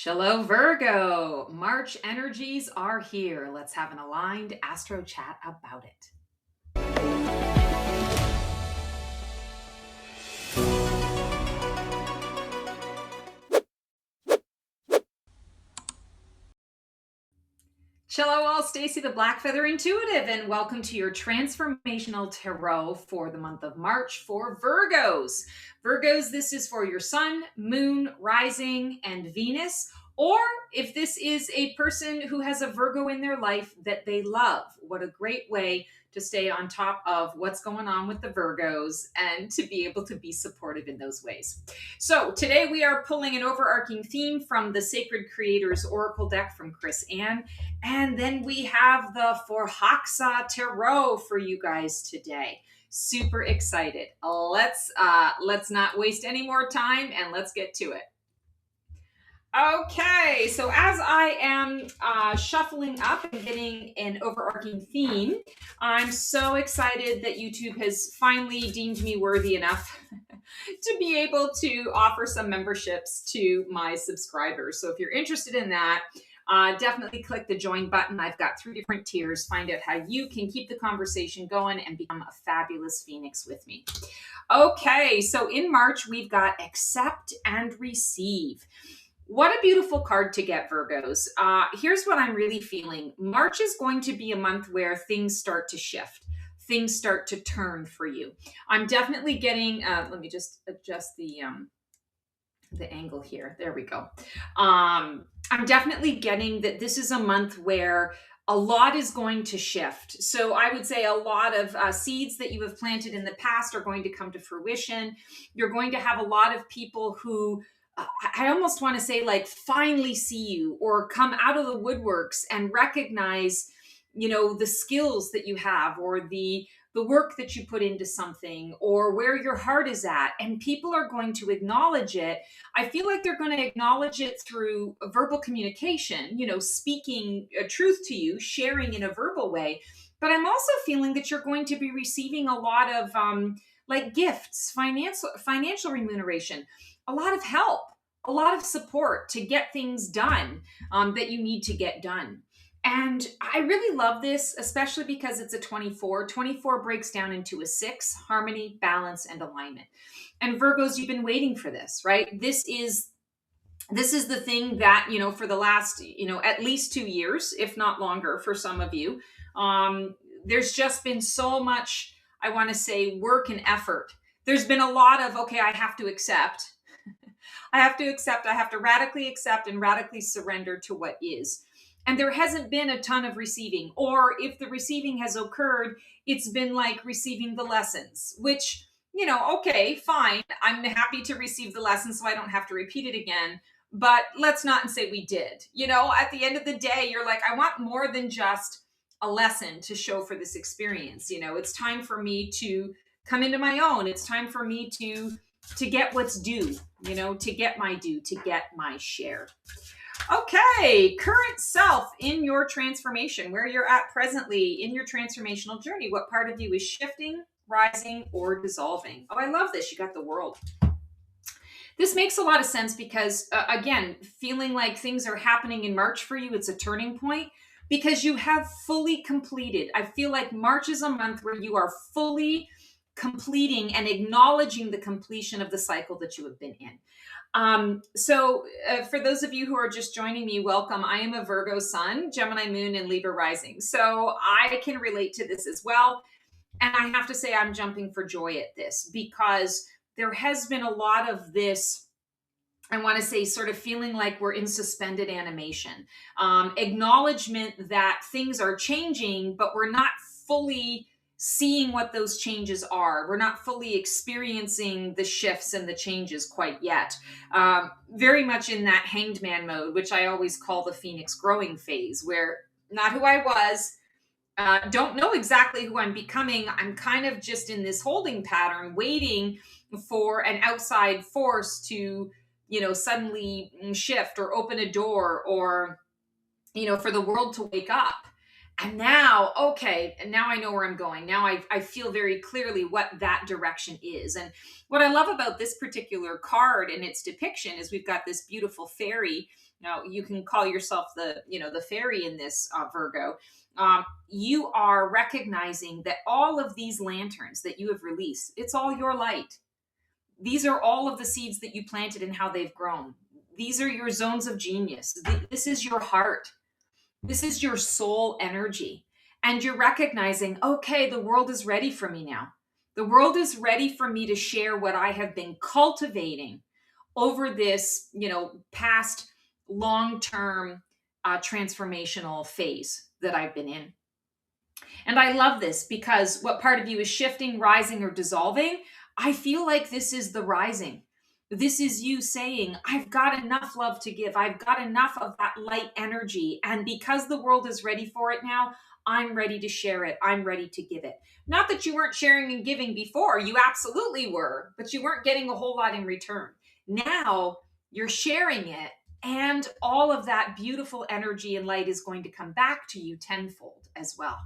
Hello, Virgo. March energies are here. Let's have an aligned astro chat about it. Hello, all. Stacy, the Black Feather Intuitive, and welcome to your Transformational Tarot for the month of March for Virgos. Virgos, this is for your Sun, Moon, Rising, and Venus. Or if this is a person who has a Virgo in their life that they love, what a great way to stay on top of what's going on with the Virgos and to be able to be supportive in those ways. So today we are pulling an overarching theme from the Sacred Creators Oracle deck from Chris Ann. And then we have the Forhaxa Tarot for you guys today. Super excited. Let's not waste any more time and let's get to it. Okay, so as I am shuffling up and getting an overarching theme, I'm so excited that YouTube has finally deemed me worthy enough to be able to offer some memberships to my subscribers. So if you're interested in that, definitely click the join button. I've got 3 different tiers. Find out how you can keep the conversation going and become a fabulous Phoenix with me. Okay, so in March, we've got accept and receive. What a beautiful card to get, Virgos. Here's what I'm really feeling. March is going to be a month where things start to shift. Things start to turn for you. I'm definitely getting, let me just adjust the angle here. There we go. I'm definitely getting that this is a month where a lot is going to shift. So I would say a lot of seeds that you have planted in the past are going to come to fruition. You're going to have a lot of people who I almost want to say like finally see you or come out of the woodworks and recognize, the skills that you have or the work that you put into something or where your heart is at, and people are going to acknowledge it. I feel like they're going to acknowledge it through verbal communication, speaking a truth to you, sharing in a verbal way. But I'm also feeling that you're going to be receiving a lot of like gifts, financial remuneration, a lot of help, a lot of support to get things done that you need to get done. And I really love this, especially because it's a 24. 24 breaks down into a 6, harmony, balance, and alignment. And Virgos, you've been waiting for this, right? This is the thing that, for the last, at least 2 years, if not longer for some of you, there's just been so much, I want to say, work and effort. There's been a lot of, okay, I have to accept. I have to radically accept and radically surrender to what is. And there hasn't been a ton of receiving, or if the receiving has occurred, it's been like receiving the lessons, which, okay, fine. I'm happy to receive the lessons so I don't have to repeat it again. But let's not say we did. At the end of the day, you're like, I want more than just a lesson to show for this experience. It's time for me to come into my own. It's time for me to get what's due, to get my due, to get my share. Okay, current self in your transformation, where you're at presently in your transformational journey. What part of you is shifting, rising, or dissolving? Oh, I love this. You got the world. This makes a lot of sense because, again, feeling like things are happening in March for you, it's a turning point because you have fully completed. I feel like March is a month where you are fully completing and acknowledging the completion of the cycle that you have been in. So for those of you who are just joining me, welcome. I am a Virgo sun, Gemini moon, and Libra rising. So I can relate to this as well. And I have to say I'm jumping for joy at this because there has been a lot of this, I want to say, sort of feeling like we're in suspended animation. Acknowledgement that things are changing, but we're not fully seeing what those changes are. We're not fully experiencing the shifts and the changes quite yet. Very much in that hanged man mode, which I always call the Phoenix growing phase, where not who I was, don't know exactly who I'm becoming. I'm kind of just in this holding pattern, waiting for an outside force to, suddenly shift or open a door or, for the world to wake up. And now, okay, and now I know where I'm going. Now I feel very clearly what that direction is. And what I love about this particular card and its depiction is we've got this beautiful fairy. Now you can call yourself the fairy in this, Virgo. You are recognizing that all of these lanterns that you have released, it's all your light. These are all of the seeds that you planted and how they've grown. These are your zones of genius. This is your heart. This is your soul energy. And you're recognizing, okay, the world is ready for me now. The world is ready for me to share what I have been cultivating over this, past long-term transformational phase that I've been in. And I love this because what part of you is shifting, rising, or dissolving? I feel like this is the rising. This is you saying, I've got enough love to give. I've got enough of that light energy. And because the world is ready for it now, I'm ready to share it. I'm ready to give it. Not that you weren't sharing and giving before. You absolutely were, but you weren't getting a whole lot in return. Now you're sharing it, and all of that beautiful energy and light is going to come back to you tenfold as well.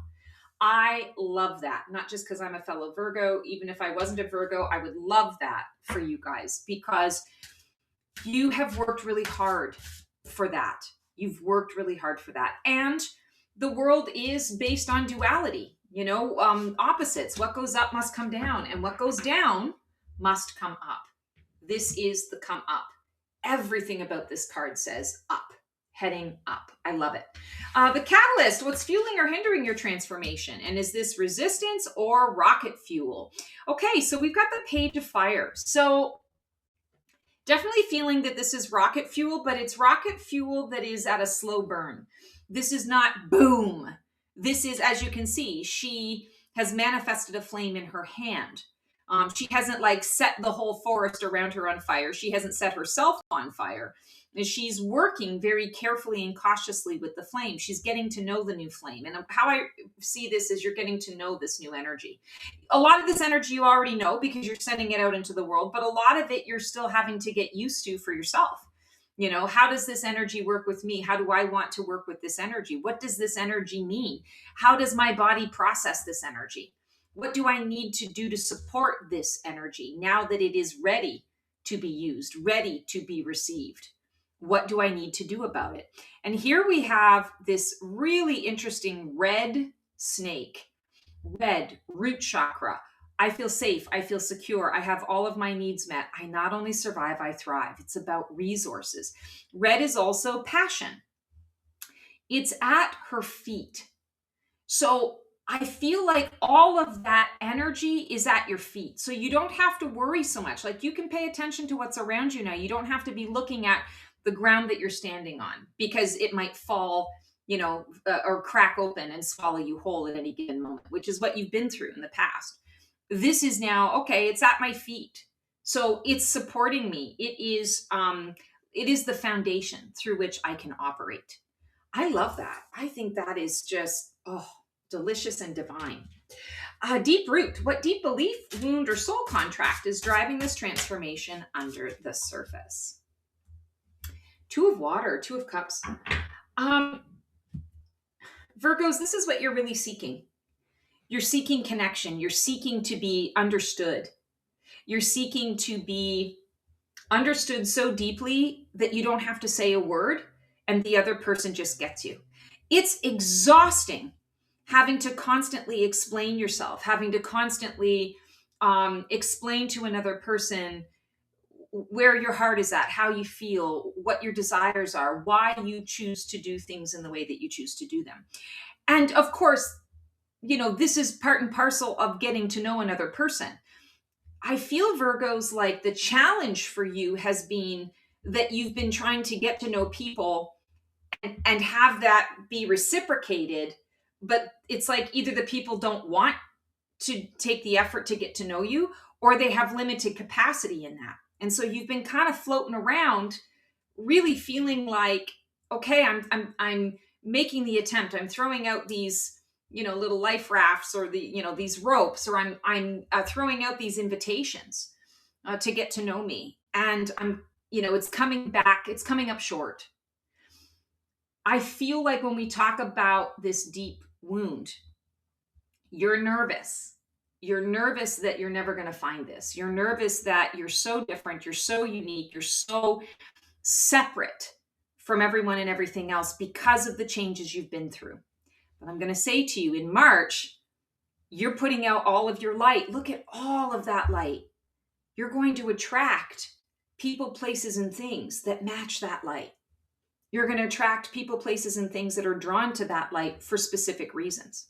I love that. Not just because I'm a fellow Virgo. Even if I wasn't a Virgo, I would love that for you guys because you have worked really hard for that. You've worked really hard for that. And the world is based on duality, opposites. What goes up must come down, and what goes down must come up. This is the come up. Everything about this card says up. Heading up. I love it. The catalyst, what's fueling or hindering your transformation? And is this resistance or rocket fuel? Okay, so we've got the Page of Fire. So definitely feeling that this is rocket fuel, but it's rocket fuel that is at a slow burn. This is not boom. This is, as you can see, she has manifested a flame in her hand. She hasn't set the whole forest around her on fire. She hasn't set herself on fire. And she's working very carefully and cautiously with the flame. She's getting to know the new flame. And how I see this is you're getting to know this new energy. A lot of this energy you already know because you're sending it out into the world, but a lot of it you're still having to get used to for yourself. How does this energy work with me? How do I want to work with this energy? What does this energy mean? How does my body process this energy? What do I need to do to support this energy now that it is ready to be used, ready to be received? What do I need to do about it? And here we have this really interesting red snake, red root chakra. I feel safe. I feel secure. I have all of my needs met. I not only survive, I thrive. It's about resources. Red is also passion. It's at her feet. So I feel like all of that energy is at your feet. So you don't have to worry so much. You can pay attention to what's around you now. You don't have to be looking at the ground that you're standing on because it might fall, or crack open and swallow you whole at any given moment, which is what you've been through in the past. This is now, okay, it's at my feet. So it's supporting me. It is the foundation through which I can operate. I love that. I think that is just, delicious and divine. Deep root. What deep belief, wound, or soul contract is driving this transformation under the surface? Two of water, Two of Cups. Virgos, this is what you're really seeking. You're seeking connection. You're seeking to be understood. You're seeking to be understood so deeply that you don't have to say a word and the other person just gets you. It's exhausting having to constantly explain yourself, having to constantly explain to another person where your heart is at, how you feel, what your desires are, why you choose to do things in the way that you choose to do them. And of course, this is part and parcel of getting to know another person. I feel, Virgos, like the challenge for you has been that you've been trying to get to know people and have that be reciprocated, but it's like either the people don't want to take the effort to get to know you, or they have limited capacity in that. And so you've been kind of floating around, really feeling like, okay, I'm making the attempt. I'm throwing out these, little life rafts or these ropes, or I'm throwing out these invitations to get to know me. And it's coming back. It's coming up short. I feel like when we talk about this deep wound. You're nervous. You're nervous that you're never going to find this. You're nervous that you're so different. You're so unique. You're so separate from everyone and everything else because of the changes you've been through. But I'm going to say to you, in March, you're putting out all of your light. Look at all of that light. You're going to attract people, places, and things that match that light. You're going to attract people, places, and things that are drawn to that light for specific reasons.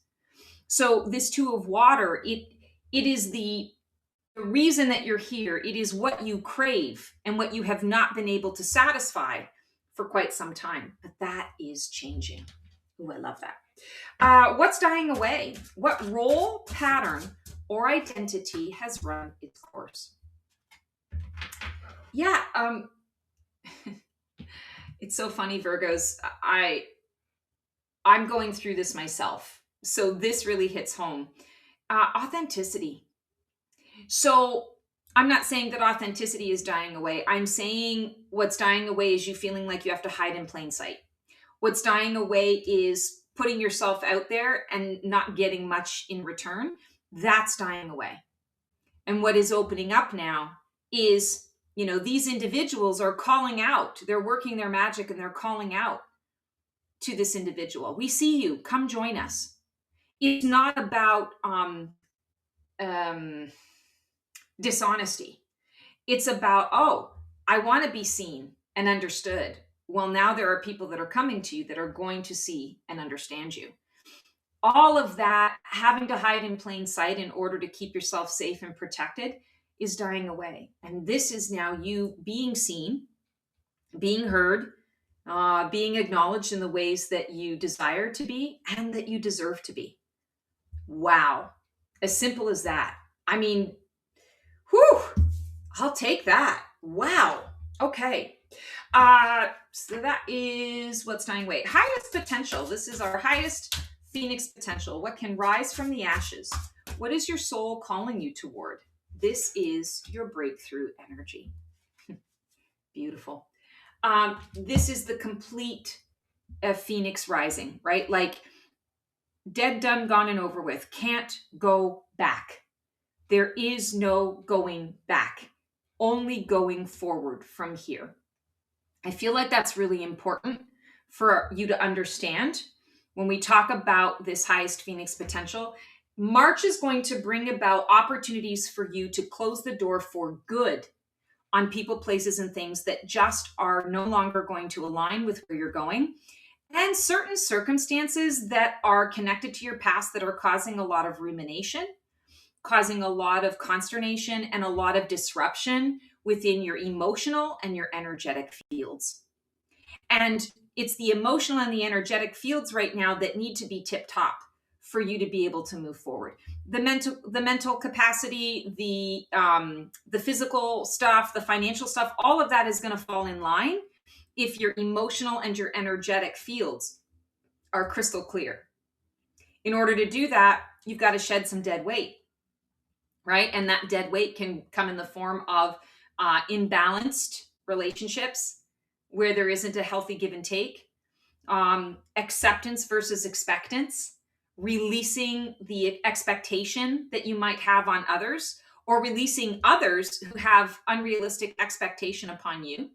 So this Two of Water, it is the reason that you're here. It is what you crave and what you have not been able to satisfy for quite some time. But that is changing. Ooh, I love that. What's dying away? What role, pattern, or identity has run its course? Yeah, it's so funny, Virgos. I'm going through this myself. So this really hits home. Authenticity. So I'm not saying that authenticity is dying away. I'm saying what's dying away is you feeling like you have to hide in plain sight. What's dying away is putting yourself out there and not getting much in return. That's dying away. And what is opening up now is, these individuals are calling out. They're working their magic and they're calling out to this individual. We see you. Come join us. It's not about dishonesty. It's about, I want to be seen and understood. Well, now there are people that are coming to you that are going to see and understand you. All of that, having to hide in plain sight in order to keep yourself safe and protected, is dying away. And this is now you being seen, being heard, being acknowledged in the ways that you desire to be and that you deserve to be. Wow. As simple as that. I mean, whew, I'll take that. Wow. Okay. So that is what's dying away. Highest potential. This is our highest Phoenix potential. What can rise from the ashes? What is your soul calling you toward? This is your breakthrough energy. Beautiful. This is the complete Phoenix rising, right? Like dead, done, gone, and over with. Can't go back. There is no going back. Only going forward from here. I feel like that's really important for you to understand. When we talk about this highest Phoenix potential, March is going to bring about opportunities for you to close the door for good on people, places, and things that just are no longer going to align with where you're going. And certain circumstances that are connected to your past that are causing a lot of rumination, causing a lot of consternation and a lot of disruption within your emotional and your energetic fields. And it's the emotional and the energetic fields right now that need to be tip top for you to be able to move forward. The mental capacity, the physical stuff, the financial stuff, all of that is going to fall in line if your emotional and your energetic fields are crystal clear. In order to do that, you've got to shed some dead weight, right? And that dead weight can come in the form of imbalanced relationships where there isn't a healthy give and take, acceptance versus expectance, releasing the expectation that you might have on others, or releasing others who have unrealistic expectation upon you.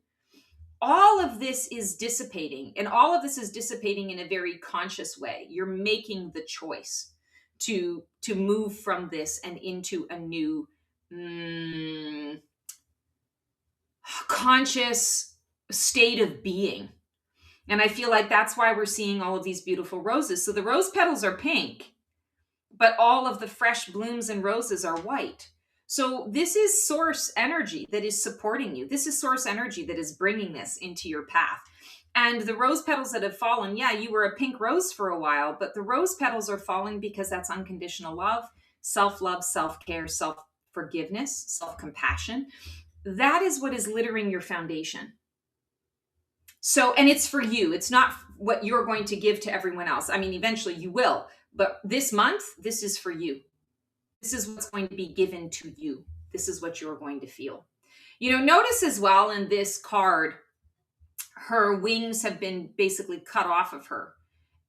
All of this is dissipating, and all of this is dissipating in a very conscious way. You're making the choice to move from this and into a new conscious state of being. And I feel like that's why we're seeing all of these beautiful roses. So the rose petals are pink, but all of the fresh blooms and roses are white. So this is source energy that is supporting you. This is source energy that is bringing this into your path. And the rose petals that have fallen, yeah, you were a pink rose for a while, but the rose petals are falling because that's unconditional love, self-love, self-care, self-forgiveness, self-compassion. That is what is littering your foundation. So, and it's for you. It's not what you're going to give to everyone else. I mean, eventually you will, but this month, this is for you. This is what's going to be given to you. This is what you're going to feel. Notice as well in this card, her wings have been basically cut off of her.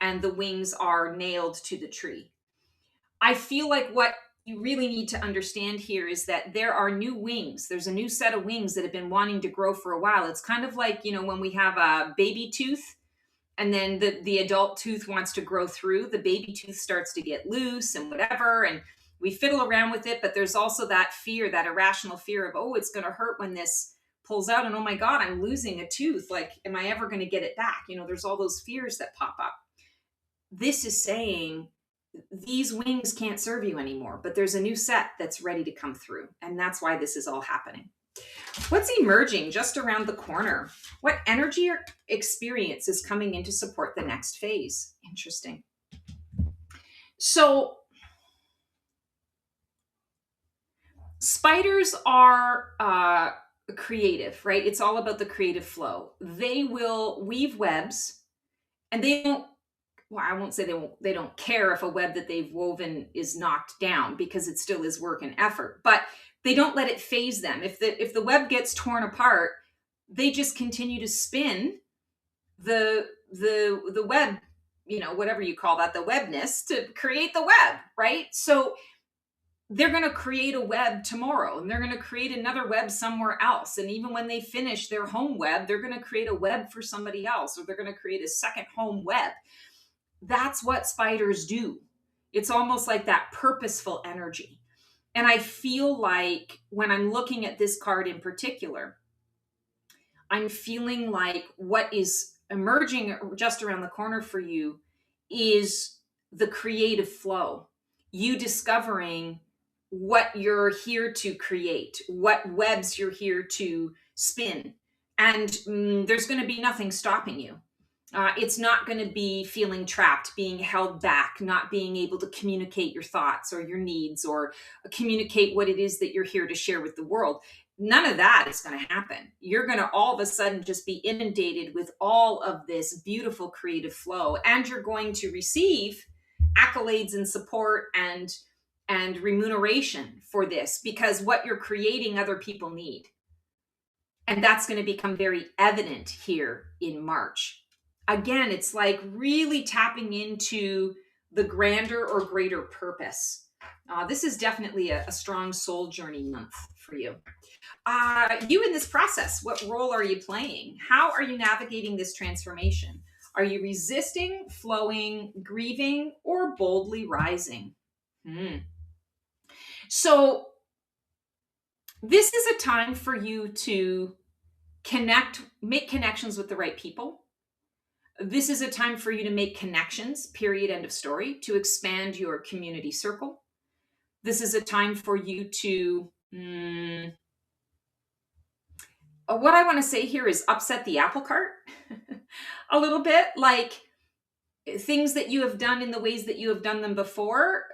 and the wings are nailed to the tree. I feel like what you really need to understand here is that there are new wings. There's a new set of wings that have been wanting to grow for a while. It's kind of like, when we have a baby tooth and then the adult tooth wants to grow through, the baby tooth starts to get loose and whatever. And we fiddle around with it, but there's also that fear, that irrational fear of, oh, it's going to hurt when this pulls out. And oh my God, I'm losing a tooth. Like, am I ever going to get it back? There's all those fears that pop up. This is saying these wings can't serve you anymore, but there's a new set that's ready to come through. And that's why this is all happening. What's emerging just around the corner? What energy or experience is coming in to support the next phase? Interesting. So spiders are creative, right? It's all about the creative flow. They will weave webs, and they don't, well, I won't say they don't care if a web that they've woven is knocked down, because it still is work and effort, but they don't let it phase them. If the web gets torn apart, they just continue to spin the web, whatever you call that, the webness, to create the web, right? So they're going to create a web tomorrow, and they're going to create another web somewhere else. And even when they finish their home web, they're going to create a web for somebody else, or they're going to create a second home web. That's what spiders do. It's almost like that purposeful energy. And I feel like when I'm looking at this card in particular, I'm feeling like what is emerging just around the corner for you is the creative flow. You discovering what you're here to create, what webs you're here to spin. And there's going to be nothing stopping you. It's not going to be feeling trapped, being held back, not being able to communicate your thoughts or your needs, or communicate what it is that you're here to share with the world. None of that is going to happen. You're going to all of a sudden just be inundated with all of this beautiful creative flow, and you're going to receive accolades and support and remuneration for this, because what you're creating, other people need. And that's going to become very evident here in March. Again, it's like really tapping into the grander or greater purpose. This is definitely a strong soul journey month for you. You in this process, what role are you playing? How are you navigating this transformation? Are you resisting, flowing, grieving, or boldly rising? So this is a time for you to make connections with the right people. This is a time for you to make connections, period, end of story, to expand your community circle. This is a time for you to, what I want to say here is upset the apple cart a little bit, like things that you have done in the ways that you have done them before.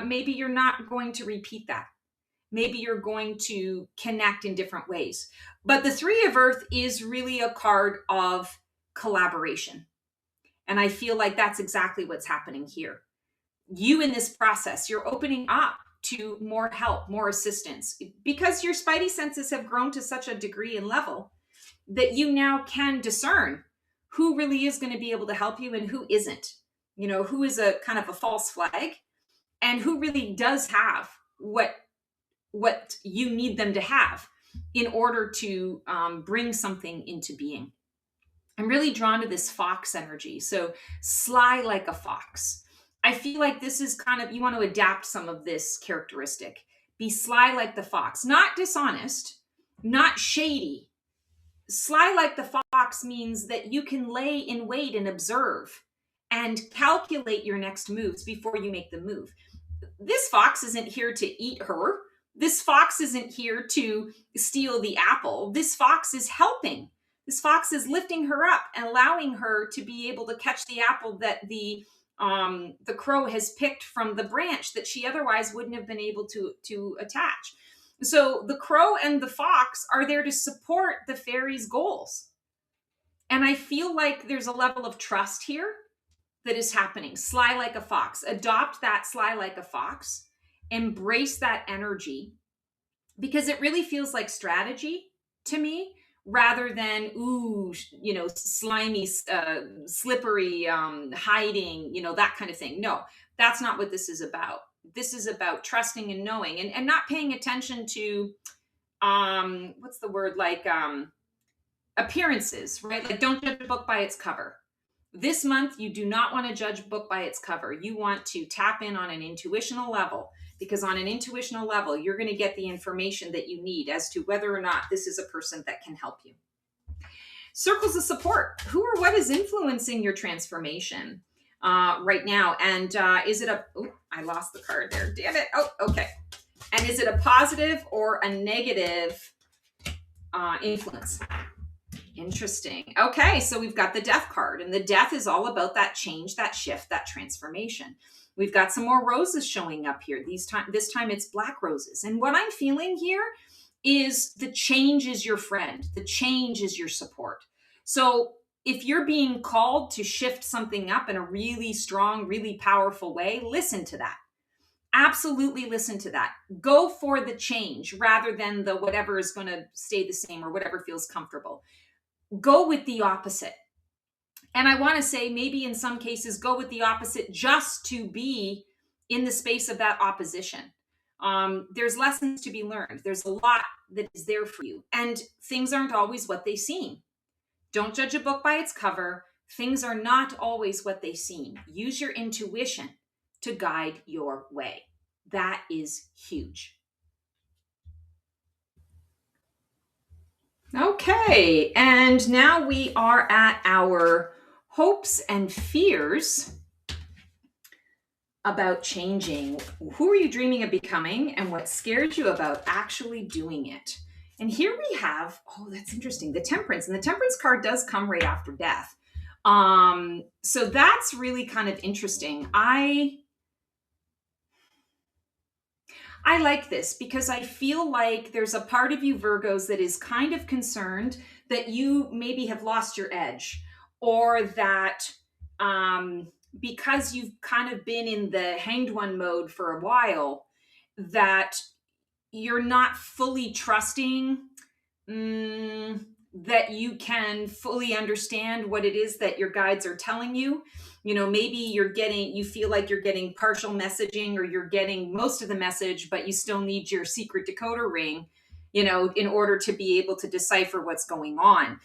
Maybe you're not going to repeat that. Maybe you're going to connect in different ways. But the Three of Earth is really a card of collaboration. And I feel like that's exactly what's happening here. You in this process, you're opening up to more help, more assistance, because your spidey senses have grown to such a degree and level that you now can discern who really is going to be able to help you and who isn't. Who is a kind of a false flag, and who really does have what you need them to have in order to bring something into being. I'm really drawn to this fox energy. So sly like a fox. I feel like this is kind of, you want to adapt some of this characteristic. Be sly like the fox, not dishonest, not shady. Sly like the fox means that you can lay in wait and observe and calculate your next moves before you make the move. This fox isn't here to eat her. This fox isn't here to steal the apple. This fox is helping. This fox is lifting her up and allowing her to be able to catch the apple that the crow has picked from the branch that she otherwise wouldn't have been able to attach. So the crow and the fox are there to support the fairy's goals. And I feel like there's a level of trust here that is happening. Sly like a fox. Adopt that sly like a fox. Embrace that energy, because it really feels like strategy to me rather than, ooh, slimy, slippery, hiding, that kind of thing. No, that's not what this is about. This is about trusting and knowing, and not paying attention to, what's the word, like, appearances, right? Like, don't judge a book by its cover. This month, you do not want to judge a book by its cover. You want to tap in on an intuitional level, because on an intuitional level, you're going to get the information that you need as to whether or not this is a person that can help you. Circles of support. Who or what is influencing your transformation right now? And is it I lost the card there. Damn it. Oh, okay. And is it a positive or a negative influence? Interesting. Okay, so we've got the death card, and the death is all about that change, that shift, that transformation. We've got some more roses showing up here. This time it's black roses. And what I'm feeling here is the change is your friend. The change is your support. So if you're being called to shift something up in a really strong, really powerful way, listen to that. Absolutely listen to that. Go for the change rather than the whatever is going to stay the same or whatever feels comfortable. Go with the opposite. And I want to say, maybe in some cases, go with the opposite just to be in the space of that opposition. There's lessons to be learned. There's a lot that is there for you. And things aren't always what they seem. Don't judge a book by its cover. Things are not always what they seem. Use your intuition to guide your way. That is huge. Okay, and now we are at our hopes and fears about changing. Who are you dreaming of becoming, and what scares you about actually doing it? And here we have, that's interesting, the Temperance. And the Temperance card does come right after death. So that's really kind of interesting. I like this because I feel like there's a part of you Virgos that is kind of concerned that you maybe have lost your edge, or that because you've kind of been in the hanged one mode for a while, that you're not fully trusting that you can fully understand what it is that your guides are telling you. Maybe you feel like you're getting partial messaging, or you're getting most of the message, but you still need your secret decoder ring, in order to be able to decipher what's going on.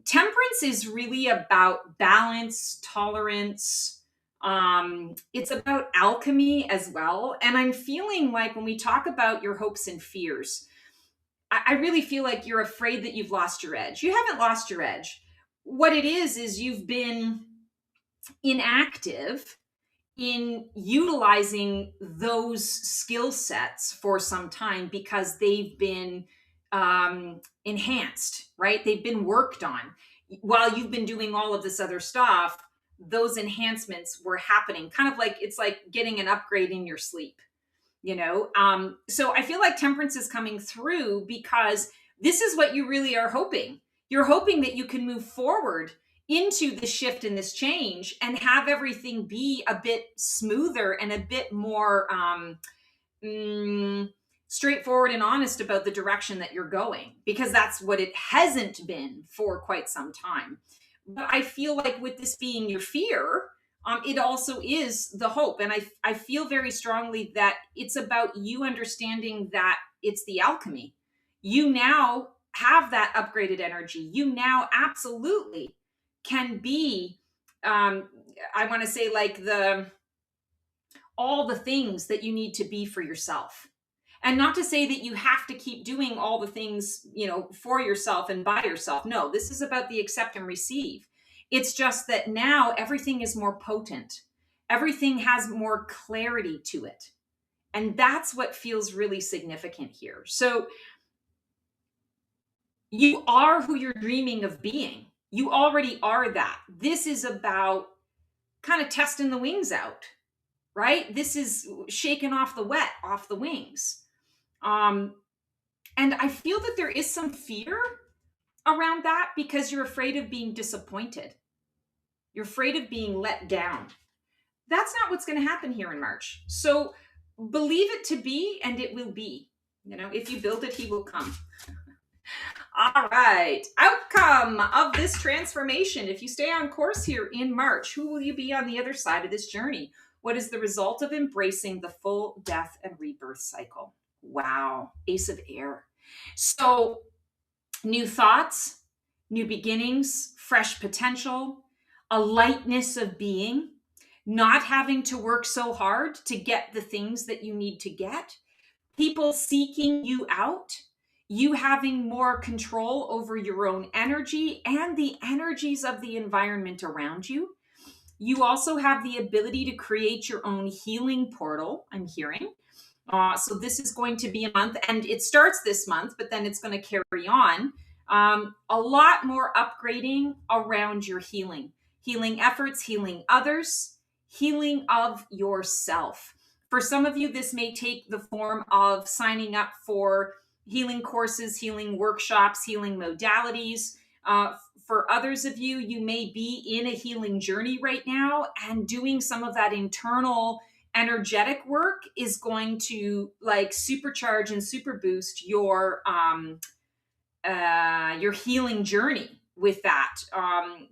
Temperance is really about balance, tolerance. It's about alchemy as well. And I'm feeling like when we talk about your hopes and fears, I really feel like you're afraid that you've lost your edge. You haven't lost your edge. What it is you've been inactive in utilizing those skill sets for some time because they've been enhanced, right? They've been worked on. While you've been doing all of this other stuff, those enhancements were happening. Kind of like, it's like getting an upgrade in your sleep. So I feel like Temperance is coming through because this is what you really are hoping. You're hoping that you can move forward into the shift and this change and have everything be a bit smoother and a bit more straightforward and honest about the direction that you're going, because that's what it hasn't been for quite some time. But I feel like with this being your fear, it also is the hope. And I feel very strongly that it's about you understanding that it's the alchemy. You now have that upgraded energy. You now absolutely can be, I want to say, like all the things that you need to be for yourself. And not to say that you have to keep doing all the things, for yourself and by yourself. No, this is about the accept and receive. It's just that now everything is more potent. Everything has more clarity to it. And that's what feels really significant here. So you are who you're dreaming of being. You already are that. This is about kind of testing the wings out, right? This is shaking off the wet off the wings. And I feel that there is some fear around that because you're afraid of being disappointed. You're afraid of being let down. That's not what's going to happen here in March. So believe it to be, and it will be. If you build it, he will come. All right. Outcome of this transformation. If you stay on course here in March, who will you be on the other side of this journey? What is the result of embracing the full death and rebirth cycle? Wow. Ace of Air. So, new thoughts, new beginnings, fresh potential, a lightness of being, not having to work so hard to get the things that you need to get, people seeking you out, you having more control over your own energy and the energies of the environment around you. You also have the ability to create your own healing portal, I'm hearing. So this is going to be a month, and it starts this month, but then it's going to carry on. A lot more upgrading around your healing efforts, healing others, healing of yourself. For some of you, this may take the form of signing up for healing courses, healing workshops, healing modalities. For others of you, you may be in a healing journey right now, and doing some of that internal energetic work is going to like supercharge and super boost your healing journey with that,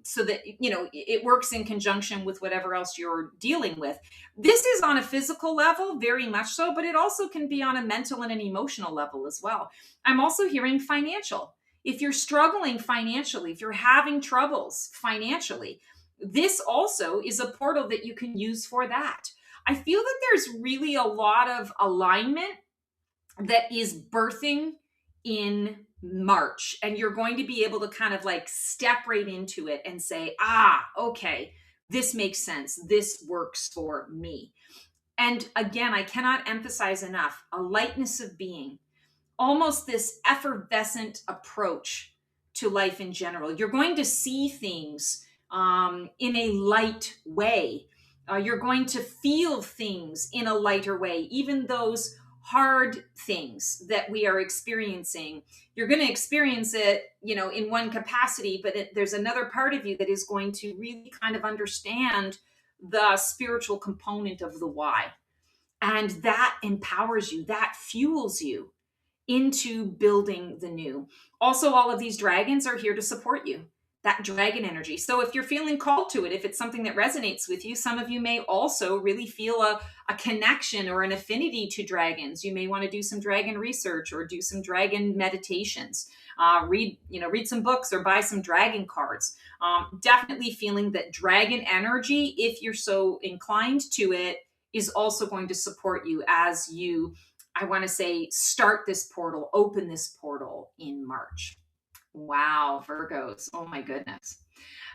so that it works in conjunction with whatever else you're dealing with. This is on a physical level, very much so, but it also can be on a mental and an emotional level as well. I'm also hearing financial. If you're struggling financially, if you're having troubles financially, this also is a portal that you can use for that. I feel that there's really a lot of alignment that is birthing in March, and you're going to be able to kind of like step right into it and say, okay, this makes sense. This works for me. And again, I cannot emphasize enough a lightness of being, almost this effervescent approach to life in general. You're going to see things in a light way. You're going to feel things in a lighter way, even those hard things that we are experiencing. You're going to experience it, in one capacity, but there's another part of you that is going to really kind of understand the spiritual component of the why. And that empowers you, that fuels you into building the new. Also, all of these dragons are here to support you, that dragon energy. So if you're feeling called to it, if it's something that resonates with you, some of you may also really feel a connection or an affinity to dragons. You may want to do some dragon research or do some dragon meditations. Read some books or buy some dragon cards. Definitely feeling that dragon energy, if you're so inclined to it, is also going to support you as you, I want to say, start this portal, open this portal in March. Wow, Virgos. Oh my goodness.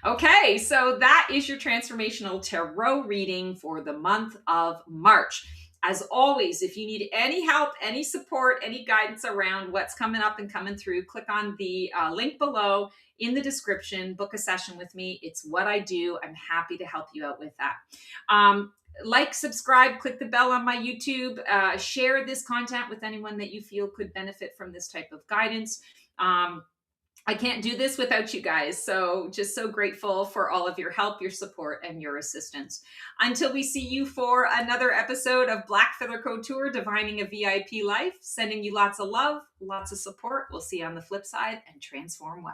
Okay, so that is your transformational tarot reading for the month of March. As always, if you need any help, any support, any guidance around what's coming up and coming through, click on the link below in the description. Book a session with me. It's what I do. I'm happy to help you out with that. Like, subscribe, click the bell on my YouTube, share this content with anyone that you feel could benefit from this type of guidance. I can't do this without you guys. So just so grateful for all of your help, your support, and your assistance. Until we see you for another episode of Black Feather Couture, Divining a VIP Life, sending you lots of love, lots of support. We'll see you on the flip side, and transform well.